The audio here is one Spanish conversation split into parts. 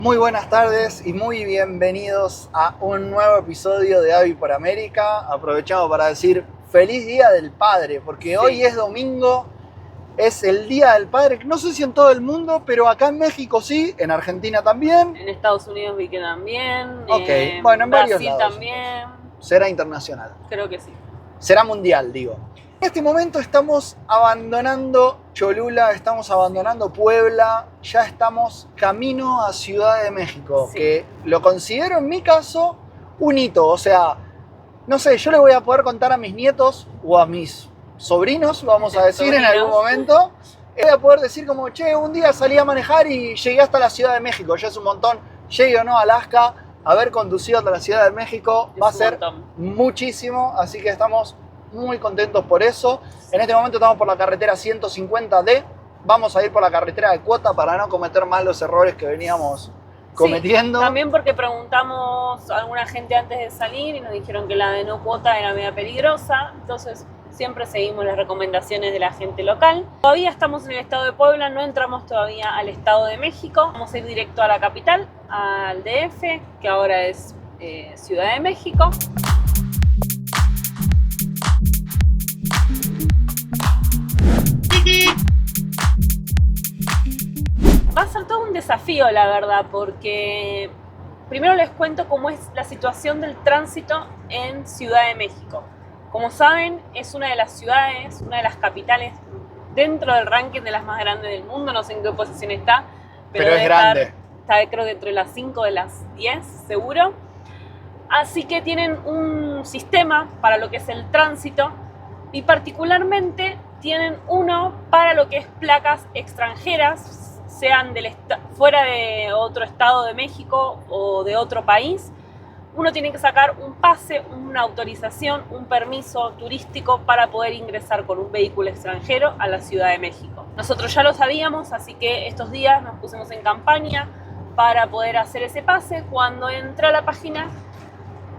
Muy buenas tardes y muy bienvenidos a un nuevo episodio de Avi por América. Aprovechamos para decir feliz Día del Padre, porque hoy es domingo, es el Día del Padre. No sé si en todo el mundo, pero acá en México sí, en Argentina también. En Estados Unidos vi que también. Ok, bueno, en varios Brasil lados. también. Será internacional. Creo que sí. Será mundial, digo. En este momento estamos abandonando Cholula, estamos abandonando Puebla, ya estamos camino a Ciudad de México, Sí. que lo considero en mi caso un hito. O sea, no sé, yo le voy a poder contar a mis nietos o a mis sobrinos, vamos a decir en algún momento, voy a poder decir como, che, un día salí a manejar y llegué hasta la Ciudad de México, ya es un montón, llegué o no a Alaska, haber conducido hasta la Ciudad de México va a ser muchísimo, así que estamos muy contentos por eso. En este momento estamos por la carretera 150D. Vamos a ir por la carretera de cuota para no cometer más los errores que veníamos cometiendo. Sí, también porque preguntamos a alguna gente antes de salir y nos dijeron que la de no cuota era media peligrosa. Entonces siempre seguimos las recomendaciones de la gente local. Todavía estamos en el estado de Puebla, no entramos todavía al estado de México. Vamos a ir directo a la capital, al DF, que ahora es Ciudad de México. Va a ser todo un desafío, la verdad, porque primero les cuento cómo es la situación del tránsito en Ciudad de México. Como saben, es una de las ciudades, una de las capitales dentro del ranking de las más grandes del mundo. No sé en qué posición está, pero es grande. Está creo que entre las 5 de las 10, seguro. Así que tienen un sistema para lo que es el tránsito y particularmente tienen uno para lo que es placas extranjeras, sean fuera de otro estado de México o de otro país. Uno tiene que sacar un pase, una autorización, un permiso turístico para poder ingresar con un vehículo extranjero a la Ciudad de México. Nosotros ya lo sabíamos, así que estos días nos pusimos en campaña para poder hacer ese pase. Cuando entré a la página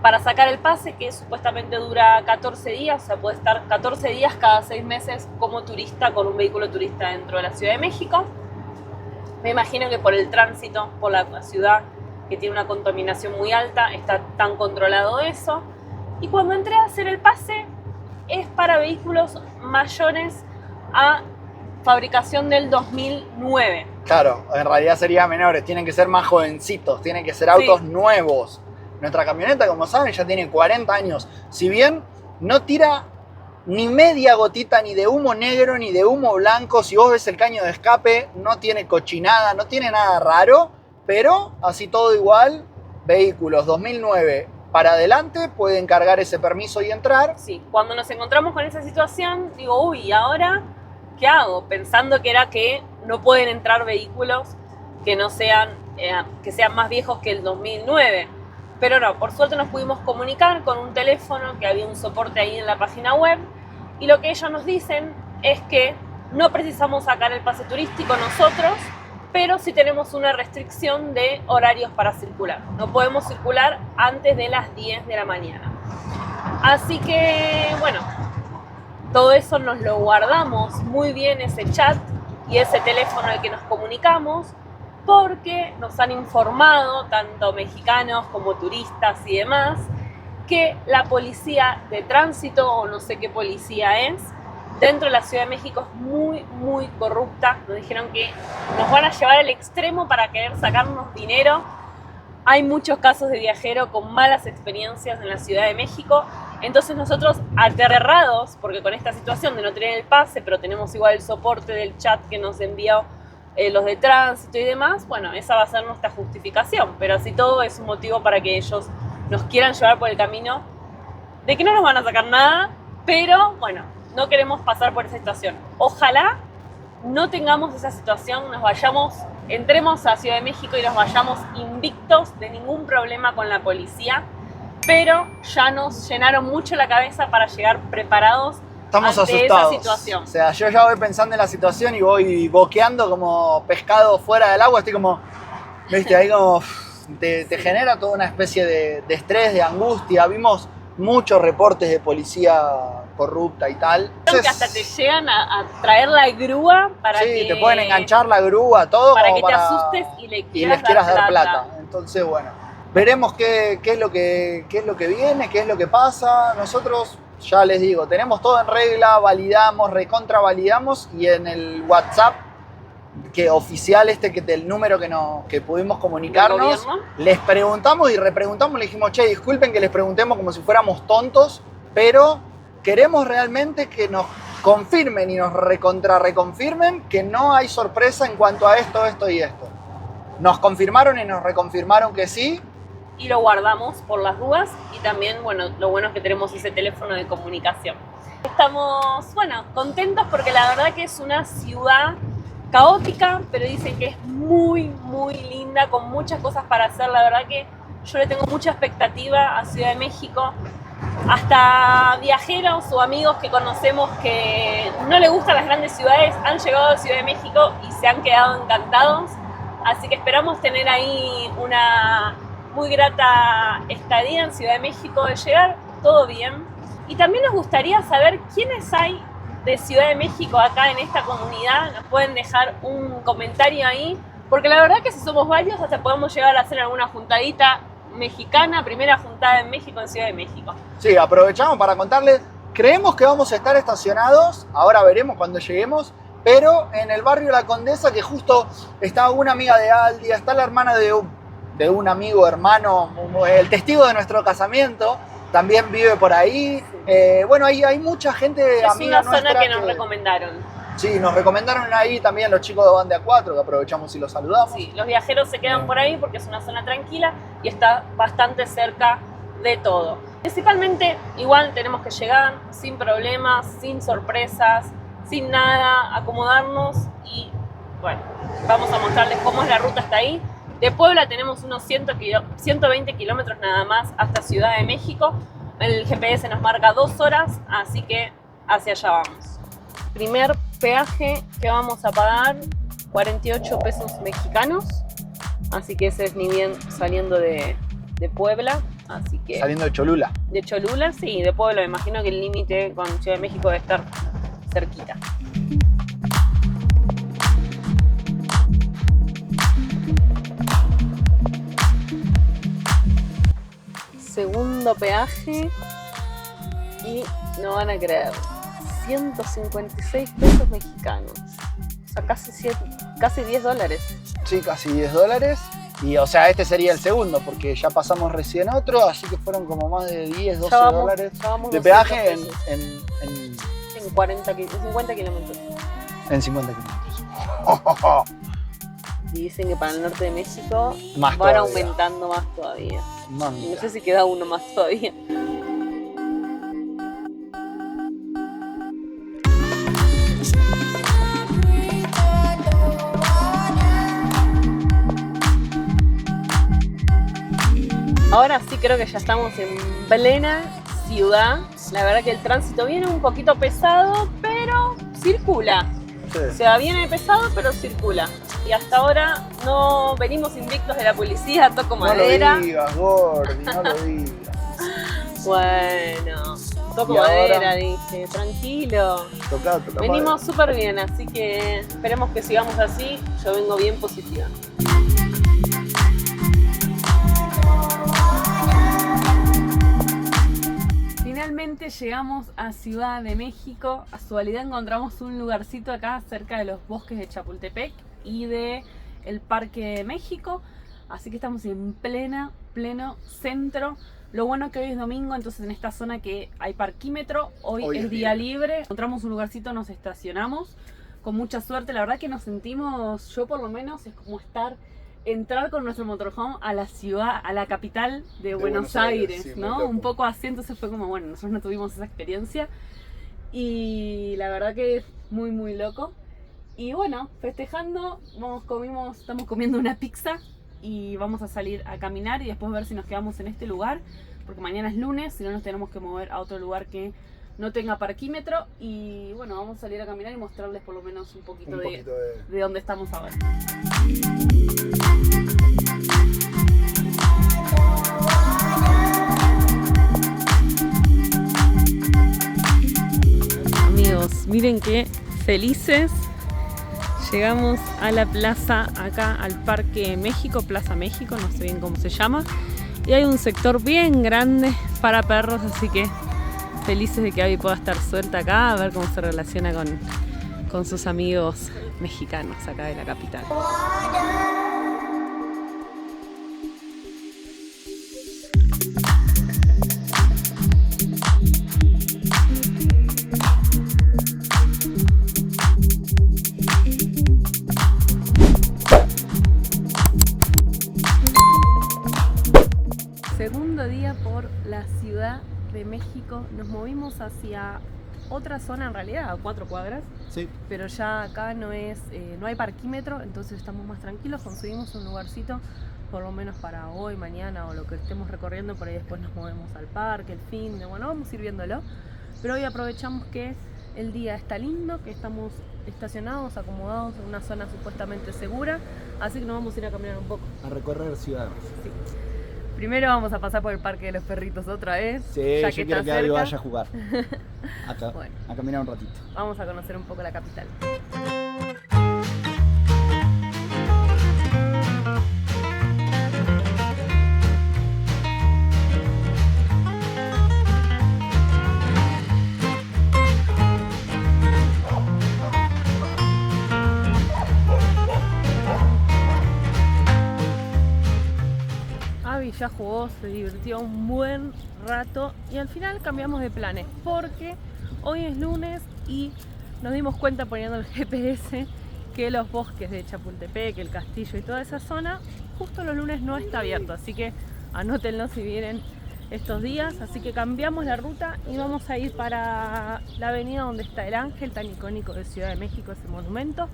para sacar el pase, que supuestamente dura 14 días, o sea, puede estar 14 días cada 6 meses como turista con un vehículo turista dentro de la Ciudad de México. Me imagino que por el tránsito, por la ciudad que tiene una contaminación muy alta, está tan controlado eso. Y cuando entré a hacer el pase, es para vehículos mayores a fabricación del 2009. Claro, en realidad serían menores, tienen que ser más jovencitos, tienen que ser autos nuevos. Nuestra camioneta, como saben, ya tiene 40 años. Si bien no tira ni media gotita ni de humo negro ni de humo blanco, si vos ves el caño de escape, no tiene cochinada, no tiene nada raro, pero así todo igual, vehículos 2009 para adelante pueden cargar ese permiso y entrar. Sí, cuando nos encontramos con esa situación, digo, uy, ¿y ahora qué hago? Pensando que era que no pueden entrar vehículos que no sean, que sean más viejos que el 2009. Pero no, por suerte nos pudimos comunicar con un teléfono, que había un soporte ahí en la página web, y lo que ellos nos dicen es que no precisamos sacar el pase turístico nosotros, pero sí tenemos una restricción de horarios para circular. No podemos circular antes de las 10 de la mañana. Así que, bueno, todo eso nos lo guardamos muy bien, ese chat y ese teléfono al que nos comunicamos, porque nos han informado, tanto mexicanos como turistas y demás, que la policía de tránsito, o no sé qué policía es, dentro de la Ciudad de México es muy, muy corrupta. Nos dijeron que nos van a llevar al extremo para querer sacarnos dinero. Hay muchos casos de viajeros con malas experiencias en la Ciudad de México. Entonces nosotros, aterrados, porque con esta situación de no tener el pase, pero tenemos igual el soporte del chat que nos envió los de tránsito y demás, bueno, esa va a ser nuestra justificación, pero así todo es un motivo para que ellos nos quieran llevar por el camino de que no nos van a sacar nada, pero bueno, no queremos pasar por esa situación. Ojalá no tengamos esa situación, entremos a Ciudad de México y nos vayamos invictos de ningún problema con la policía, pero ya nos llenaron mucho la cabeza para llegar preparados. Estamos ante asustados. Esa situación. O sea, yo ya voy pensando en la situación y voy boqueando como pescado fuera del agua. Estoy como, viste, ahí como te genera toda una especie de estrés, de angustia. Vimos muchos reportes de policía corrupta y tal. Creo que hasta te llegan a traer la grúa para sí, que... te pueden enganchar la grúa, todo para como que te asustes y les quieras dar plata. Entonces, bueno, veremos qué es lo que viene, qué es lo que pasa. Nosotros, ya les digo, tenemos todo en regla, validamos, recontravalidamos, y en el WhatsApp que oficial el número que pudimos comunicarnos, les preguntamos y repreguntamos, le dijimos, che, disculpen que les preguntemos como si fuéramos tontos, pero queremos realmente que nos confirmen y nos reconfirmen que no hay sorpresa en cuanto a esto, esto y esto. Nos confirmaron y nos reconfirmaron que sí. Y lo guardamos por las dudas, y también, bueno, lo bueno es que tenemos ese teléfono de comunicación. Estamos, bueno, contentos porque la verdad que es una ciudad caótica, pero dicen que es muy, muy linda, con muchas cosas para hacer. La verdad que yo le tengo mucha expectativa a Ciudad de México. Hasta viajeros o amigos que conocemos que no les gustan las grandes ciudades han llegado a Ciudad de México y se han quedado encantados. Así que esperamos tener ahí una muy grata estadía en Ciudad de México, de llegar todo bien. Y también nos gustaría saber quiénes hay de Ciudad de México acá en esta comunidad. Nos pueden dejar un comentario ahí, porque la verdad que si somos varios hasta podemos llegar a hacer alguna juntadita mexicana, primera juntada en México, en Ciudad de México. Sí, aprovechamos para contarles, creemos que vamos a estar estacionados, ahora veremos cuando lleguemos, pero en el barrio La Condesa, que justo está una amiga de Aldi, está la hermana de un amigo, hermano, el testigo de nuestro casamiento, también vive por ahí. Bueno, hay mucha gente amiga nuestra. Es una zona que nos recomendaron. Sí, nos recomendaron ahí también los chicos de Banda 4, que aprovechamos y los saludamos. Sí, los viajeros se quedan por ahí porque es una zona tranquila y está bastante cerca de todo. Principalmente, igual tenemos que llegar sin problemas, sin sorpresas, sin nada, acomodarnos y, bueno, vamos a mostrarles cómo es la ruta hasta ahí. De Puebla tenemos unos 120 kilómetros nada más hasta Ciudad de México. El GPS nos marca 2 horas, así que hacia allá vamos. Primer peaje que vamos a pagar, 48 pesos mexicanos. Así que ese es ni bien saliendo de Puebla. Así que saliendo de Cholula. De Cholula, sí, de Puebla. Me imagino que el límite con Ciudad de México debe estar cerquita. Segundo peaje y no van a creer, 156 pesos mexicanos, o sea, casi 10 dólares. Sí, casi 10 dólares. Y o sea, este sería el segundo, porque ya pasamos recién otro, así que fueron como más de 10, 12 dólares de peaje en 50 kilómetros. En 50 kilómetros. Y dicen que para el norte de México más van todavía. aumentando más todavía. No sé si queda uno más todavía. Ahora sí creo que ya estamos en plena ciudad. La verdad que el tránsito viene un poquito pesado, pero circula. Sí. O sea, viene pesado, pero circula. Y hasta ahora no venimos invictos de la policía, toco madera. No lo digas, Gordi, no lo digas. Bueno, toco madera, dije, tranquilo. Toca venimos súper bien, así que esperemos que sigamos así. Yo vengo bien positiva. Finalmente llegamos a Ciudad de México. A casualidad encontramos un lugarcito acá cerca de los bosques de Chapultepec y de el Parque México. Así que estamos en pleno centro. Lo bueno es que hoy es domingo, entonces en esta zona que hay parquímetro, hoy es día libre. Encontramos un lugarcito, nos estacionamos con mucha suerte. La verdad que nos sentimos, yo por lo menos, es como entrar con nuestro motorhome a la ciudad, a la capital de Buenos Aires, sí, ¿no? Un poco así, entonces fue como, bueno, nosotros no tuvimos esa experiencia y la verdad que es muy loco. Y bueno, festejando, estamos comiendo una pizza y vamos a salir a caminar y después ver si nos quedamos en este lugar, porque mañana es lunes, si no nos tenemos que mover a otro lugar que no tenga parquímetro. Y bueno, vamos a salir a caminar y mostrarles por lo menos un poquito de dónde estamos ahora. Miren qué felices. Llegamos a la plaza, acá al Parque México, Plaza México, no sé bien cómo se llama. Y hay un sector bien grande para perros, así que felices de que Abby pueda estar suelta acá, a ver cómo se relaciona con sus amigos mexicanos acá de la capital. Segundo día por la Ciudad de México, nos movimos hacia otra zona, en realidad a 4 cuadras, Sí. pero ya acá no hay parquímetro, entonces estamos más tranquilos, conseguimos un lugarcito por lo menos para hoy, mañana o lo que estemos recorriendo, por ahí después nos movemos al parque, el fin de, bueno, vamos a ir viéndolo, pero hoy aprovechamos que el día está lindo, que estamos estacionados, acomodados en una zona supuestamente segura, así que nos vamos a ir a caminar un poco. A recorrer ciudad. Sí. Primero vamos a pasar por el Parque de los Perritos otra vez. Sí, ya yo que quiero está que Abby cerca. vaya a jugar. Acá, Bueno. a caminar un ratito. Vamos a conocer un poco la capital. Abby ya jugó, se divirtió un buen rato y al final cambiamos de planes porque hoy es lunes y nos dimos cuenta poniendo el GPS que los bosques de Chapultepec, el castillo y toda esa zona justo los lunes no está abierto, así que anótenlo si vienen estos días. Así que cambiamos la ruta y vamos a ir para la avenida donde está el Ángel, tan icónico de Ciudad de México, ese monumento.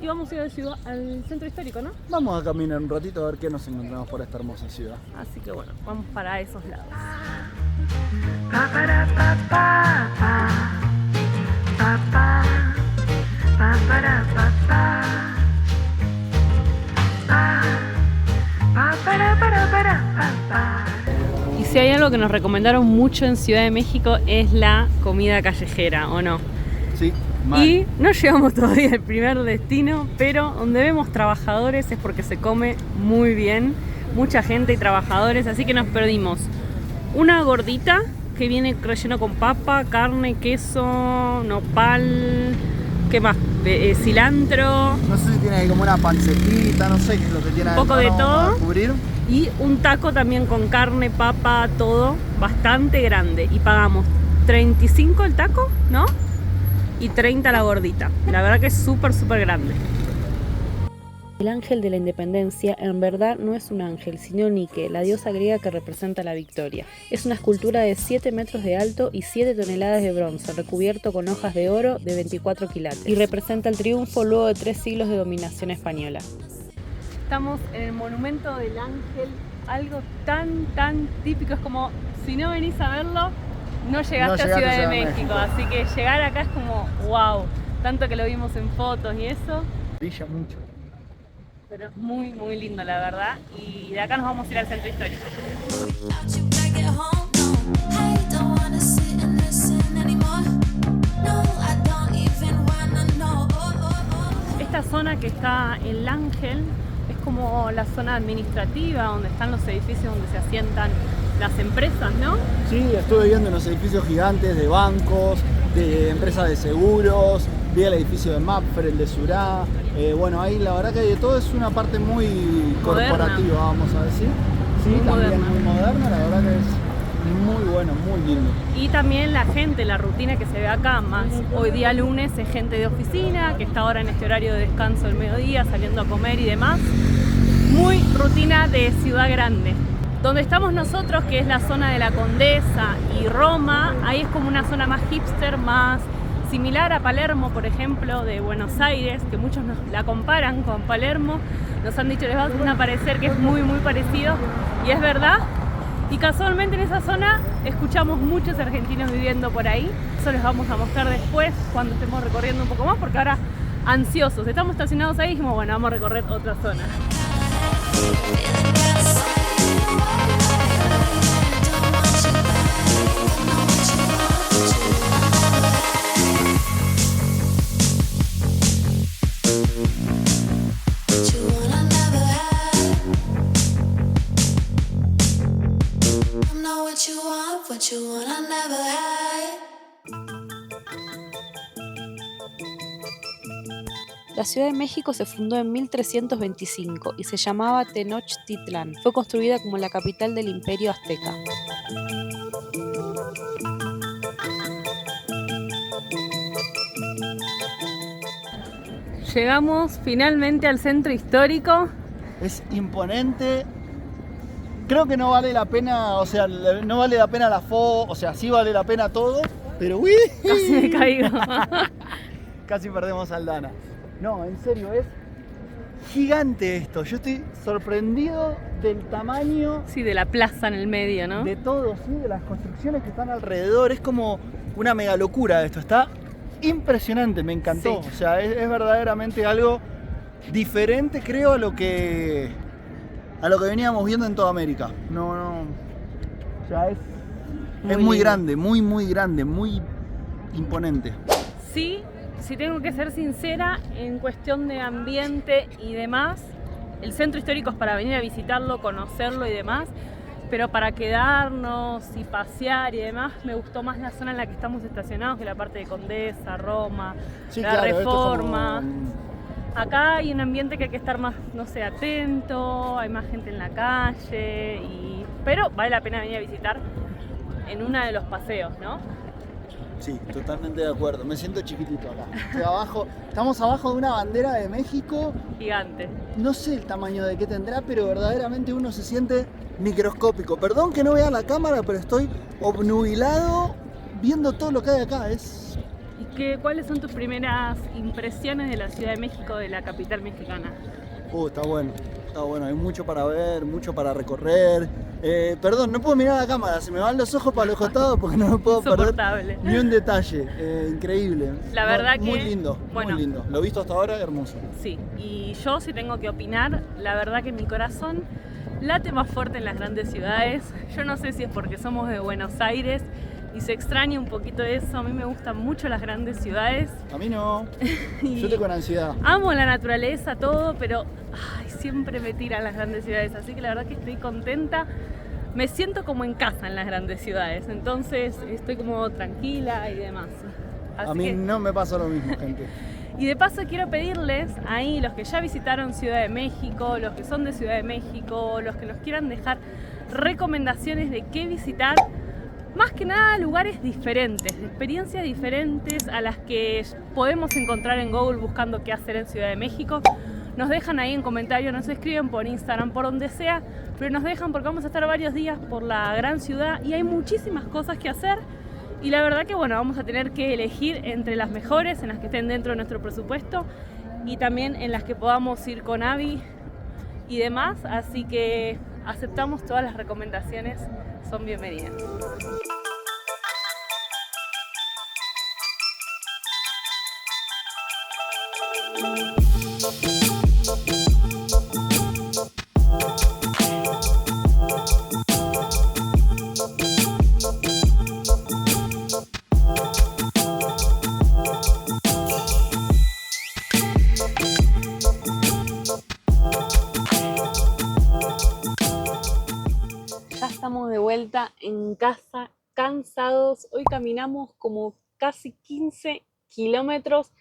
Y vamos a ir al centro histórico, ¿no? Vamos a caminar un ratito a ver qué nos encontramos por esta hermosa ciudad. Así que bueno, vamos para esos lados. Y si hay algo que nos recomendaron mucho en Ciudad de México es la comida callejera, ¿o no? Sí, mal. Y no llegamos todavía al primer destino, pero donde vemos trabajadores es porque se come muy bien, mucha gente y trabajadores, así que nos perdimos una gordita que viene relleno con papa, carne, queso, nopal, ¿qué más? Cilantro, No sé si tiene ahí como una pancetita, no sé qué es lo que tiene. Un poco de adentro, ¿no? todo. Para cubrir. y un taco también con carne, papa, todo bastante grande. Y pagamos 35 el taco, ¿no? Y 30 la gordita. La verdad que es súper grande. El ángel de la independencia en verdad no es un ángel, sino Nike, la diosa griega que representa la victoria. Es una escultura de 7 metros de alto y 7 toneladas de bronce, recubierto con hojas de oro de 24 quilates. Y representa el triunfo luego de 3 siglos de dominación española. Estamos en el monumento del ángel, algo tan típico, es como si no venís a verlo, no llegaste a Ciudad de México. Así que llegar acá es como wow, tanto que lo vimos en fotos y eso. Brilla mucho. Pero es muy lindo la verdad, y de acá nos vamos a ir al centro histórico. Esta zona que está el Ángel es como la zona administrativa donde están los edificios donde se asientan las empresas, ¿no? Sí, estuve viendo unos edificios gigantes de bancos, de empresas de seguros, vi el edificio de Mapfre, el de Surá. Bueno, ahí la verdad que de todo es una parte muy Moderna. corporativa, vamos a decir. Sí, Muy también moderna. muy moderna, la verdad que es muy bueno, muy lindo. Y también la gente, la rutina que se ve acá, más hoy día lunes es gente de oficina, que está ahora en este horario de descanso del mediodía, saliendo a comer y demás. Muy rutina de ciudad grande. Donde estamos nosotros, que es la zona de la Condesa y Roma, ahí es como una zona más hipster, más similar a Palermo, por ejemplo, de Buenos Aires, que muchos nos la comparan con Palermo. Nos han dicho, les va a parecer que es muy parecido, y es verdad. Y casualmente en esa zona escuchamos muchos argentinos viviendo por ahí. Eso les vamos a mostrar después, cuando estemos recorriendo un poco más, porque ahora ansiosos. Estamos estacionados ahí y dijimos, bueno, vamos a recorrer otra zona. I'm not what you want, I never had. La Ciudad de México se fundó en 1325 y se llamaba Tenochtitlan. Fue construida como la capital del Imperio Azteca. Llegamos finalmente al centro histórico. Es imponente. Creo que no vale la pena, o sea, no vale la pena la foto, o sea, sí vale la pena todo, pero uy, Casi me caigo. casi perdemos a Aldana. No, en serio, es gigante esto. Yo estoy sorprendido del tamaño Sí, de la plaza en el medio, ¿no? de todo, ¿sí? De las construcciones que están alrededor. Es como una mega locura esto. Está impresionante, me encantó. Sí. O sea, es verdaderamente algo diferente, creo, a lo que veníamos viendo en toda América. No. O sea, es muy lindo. grande, muy grande, muy imponente. Sí, si tengo que ser sincera, en cuestión de ambiente y demás, el centro histórico es para venir a visitarlo, conocerlo y demás, pero para quedarnos y pasear y demás, me gustó más la zona en la que estamos estacionados, que la parte de Condesa, Roma, Sí, la claro, esto es Reforma. como- Acá hay un ambiente que hay que estar más, no sé, atento, hay más gente en la calle, pero vale la pena venir a visitar en uno de los paseos, ¿no? Sí, totalmente de acuerdo. Me siento chiquitito acá. Estoy abajo, estamos abajo de una bandera de México. Gigante. No sé el tamaño de qué tendrá, pero verdaderamente uno se siente microscópico. Perdón que no vea la cámara, pero estoy obnubilado viendo todo lo que hay acá. ¿Cuáles son tus primeras impresiones de la Ciudad de México, de la capital mexicana? Está bueno. Está bueno, hay mucho para ver, mucho para recorrer. Perdón, no puedo mirar la cámara, se me van los ojos para los costados porque no me puedo perder Insoportable. ni un detalle. Increíble. La verdad muy que, lindo, bueno. muy lindo. Lo he visto hasta ahora, hermoso. Sí, y yo si tengo que opinar, la verdad que mi corazón late más fuerte en las grandes ciudades. Yo no sé si es porque somos de Buenos Aires y se extraña un poquito eso. A mí me gustan mucho las grandes ciudades. A mí no, Y yo estoy con ansiedad. amo la naturaleza, todo, pero siempre me tiran las grandes ciudades. Así que la verdad que estoy contenta. Me siento como en casa en las grandes ciudades. Entonces estoy como tranquila y demás. Así A mí que- no me pasa lo mismo, gente. Y de paso quiero pedirles ahí, los que ya visitaron Ciudad de México, los que son de Ciudad de México, los que nos quieran dejar recomendaciones de qué visitar, más que nada lugares diferentes, experiencias diferentes a las que podemos encontrar en Google buscando qué hacer en Ciudad de México. Nos dejan ahí en comentarios, nos escriben por Instagram, por donde sea, pero nos dejan porque vamos a estar varios días por la gran ciudad y hay muchísimas cosas que hacer. Y la verdad que bueno, vamos a tener que elegir entre las mejores, en las que estén dentro de nuestro presupuesto y también en las que podamos ir con Abby y demás. Así que aceptamos todas las recomendaciones, son bienvenidas. Ya estamos de vuelta en casa, cansados. Hoy caminamos como casi 15 kilómetros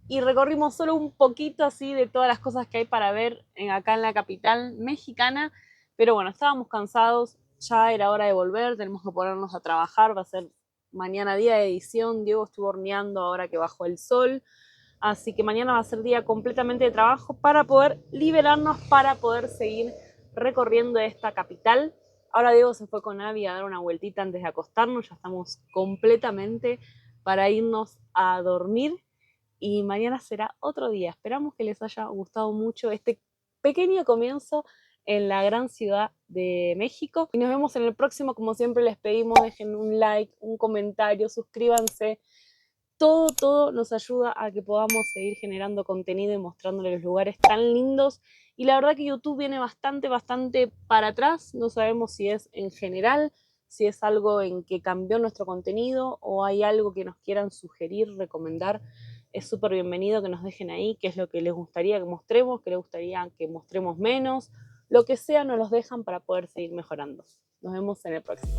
y recorrimos solo un poquito así de todas las cosas que hay para ver acá en la capital mexicana. Pero bueno, estábamos cansados, ya era hora de volver, tenemos que ponernos a trabajar, va a ser mañana día de edición. Diego estuvo horneando ahora que bajó el sol. Así que mañana va a ser día completamente de trabajo para poder liberarnos, para poder seguir recorriendo esta capital. Ahora Diego se fue con Abby a dar una vueltita antes de acostarnos, ya estamos completamente para irnos a dormir y mañana será otro día. Esperamos que les haya gustado mucho este pequeño comienzo en la gran ciudad de México. Y nos vemos en el próximo, como siempre les pedimos, dejen un like, un comentario, suscríbanse. Todo nos ayuda a que podamos seguir generando contenido y mostrándoles los lugares tan lindos. Y la verdad que YouTube viene bastante para atrás. No sabemos si es en general, si es algo en que cambió nuestro contenido o hay algo que nos quieran sugerir, recomendar. Es súper bienvenido que nos dejen ahí qué es lo que les gustaría que mostremos, qué les gustaría que mostremos menos, lo que sea nos los dejan para poder seguir mejorando. Nos vemos en el próximo.